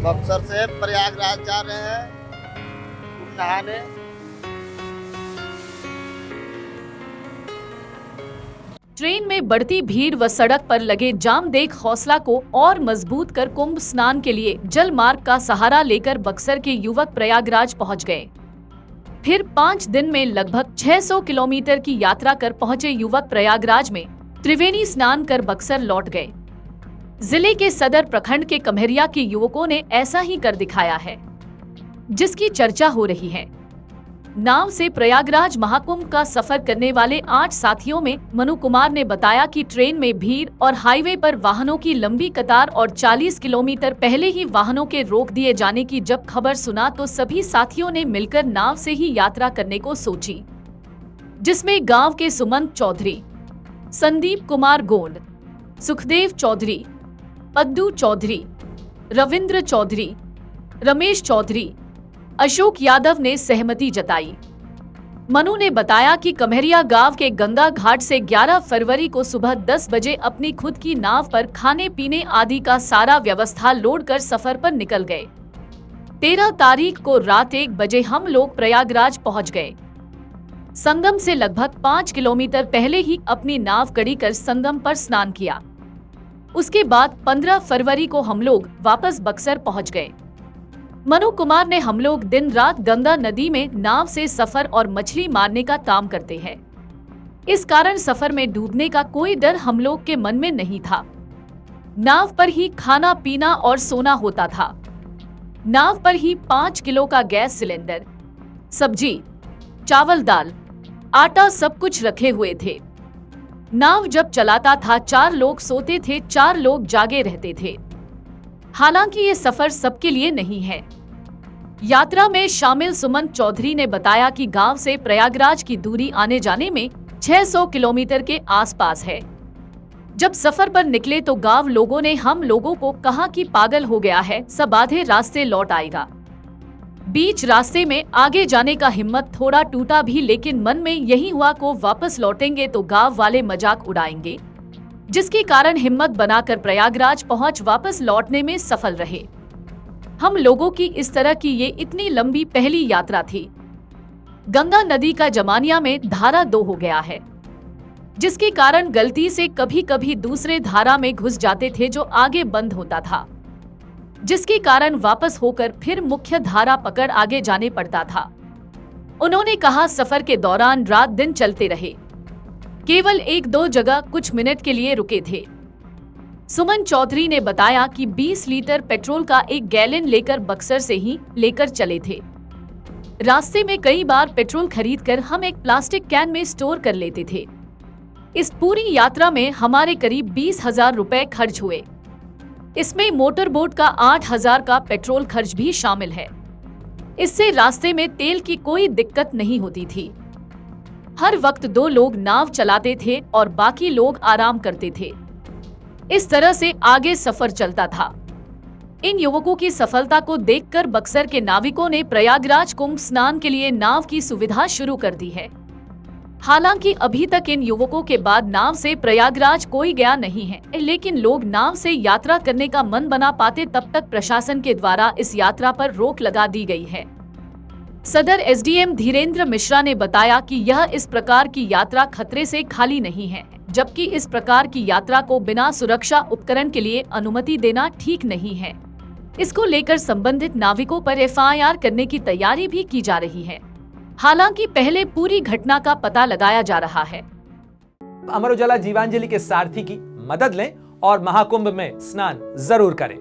बक्सर से प्रयागराज जा रहे हैं कुंभ नहाने। ट्रेन में बढ़ती भीड़ व सड़क पर लगे जाम देख हौसला को और मजबूत कर कुंभ स्नान के लिए जल मार्ग का सहारा लेकर बक्सर के युवक प्रयागराज पहुंच गए। फिर 5 दिन में लगभग 600 किलोमीटर की यात्रा कर पहुंचे युवक प्रयागराज में त्रिवेणी स्नान कर बक्सर लौट गए। जिले के सदर प्रखंड के कम्हरिया के युवकों ने ऐसा ही कर दिखाया है, जिसकी चर्चा हो रही है। नाव से प्रयागराज महाकुंभ का सफर करने वाले 8 साथियों में मनु कुमार ने बताया कि ट्रेन में भीड़ और हाईवे पर वाहनों की लंबी कतार और 40 किलोमीटर पहले ही वाहनों के रोक दिए जाने की जब खबर सुना तो सभी साथियों ने मिलकर नाव से ही यात्रा करने को सोची, जिसमें गांव के सुमंत चौधरी, संदीप कुमार गोंड, सुखदेव चौधरी, पद्दू चौधरी, रविंद्र चौधरी, रमेश चौधरी, अशोक यादव ने सहमति जताई। मनु ने बताया कि कम्हरिया गांव के गंगा घाट से 11 फरवरी को सुबह 10 बजे अपनी खुद की नाव पर खाने पीने आदि का सारा व्यवस्था लोड कर सफर पर निकल गए। 13 तारीख को रात 1 बजे हम लोग प्रयागराज पहुंच गए। संगम से लगभग 5 किलोमीटर पहले ही अपनी नाव कड़ी कर संगम पर स्नान किया। उसके बाद 15 फरवरी को हम लोग वापस बक्सर पहुंच गए। मनु कुमार ने हम लोग दिन रात गंगा नदी में नाव से सफर और मछली मारने का काम करते हैं। इस कारण सफर में डूबने का कोई डर हम लोग के मन में नहीं था। नाव पर ही खाना पीना और सोना होता था। नाव पर ही 5 किलो का गैस सिलेंडर, सब्जी, चावल, दाल, आटा सब कुछ रखे हुए थे। नाव जब चलाता था 4 लोग सोते थे, 4 लोग जागे रहते थे। हालांकि ये सफर सबके लिए नहीं है। यात्रा में शामिल सुमंत चौधरी ने बताया कि गांव से प्रयागराज की दूरी आने जाने में 600 किलोमीटर के आसपास है। जब सफर पर निकले तो गांव लोगों ने हम लोगों को कहा कि पागल हो गया है, सब आधे रास्ते लौट आएगा। बीच रास्ते में आगे जाने का हिम्मत थोड़ा टूटा भी, लेकिन मन में यही हुआ को वापस लौटेंगे तो गांव वाले मजाक उड़ाएंगे, जिसके कारण हिम्मत बनाकर प्रयागराज पहुंच वापस लौटने में सफल रहे। हम लोगों की इस तरह की ये इतनी लंबी पहली यात्रा थी। गंगा नदी का जमानिया में धारा 2 हो गया है, जिसके कारण गलती से कभी कभी दूसरे धारा में घुस जाते थे जो आगे बंद होता था, जिसके कारण वापस होकर फिर मुख्य धारा पकड़ आगे जाने पड़ता था। उन्होंने कहा सफर के दौरान रात दिन चलते रहे, केवल 1-2 जगह कुछ मिनट के लिए रुके थे। सुमन चौधरी ने बताया कि 20 लीटर पेट्रोल का 1 गैलन लेकर बक्सर से ही लेकर चले थे। रास्ते में कई बार पेट्रोल खरीदकर हम एक प्लास्टिक कैन में स्टोर कर लेते थे। इस पूरी यात्रा में हमारे करीब 20,000 रुपए खर्च हुए। इसमें मोटर बोट का 8,000 का पेट्रोल खर्च भी शामिल है। इससे रास्ते में तेल की कोई दिक्कत नहीं होती थी। हर वक्त 2 लोग नाव चलाते थे और बाकी लोग आराम करते थे। इस तरह से आगे सफर चलता था। इन युवकों की सफलता को देखकर बक्सर के नाविकों ने प्रयागराज कुंभ स्नान के लिए नाव की सुविधा शुरू कर दी है। हालांकि अभी तक इन युवकों के बाद नाव से प्रयागराज कोई गया नहीं है, लेकिन लोग नाव से यात्रा करने का मन बना पाते तब तक प्रशासन के द्वारा इस यात्रा पर रोक लगा दी गई है। सदर एसडीएम धीरेन्द्र मिश्रा ने बताया कि यह इस प्रकार की यात्रा खतरे से खाली नहीं है, जबकि इस प्रकार की यात्रा को बिना सुरक्षा उपकरण के लिए अनुमति देना ठीक नहीं है। इसको लेकर संबंधित नाविकों पर एफआईआर करने की तैयारी भी की जा रही है। हालांकि पहले पूरी घटना का पता लगाया जा रहा है। अमर उजाला जीवांजलि के सारथी की मदद लें और महाकुंभ में स्नान जरूर करें।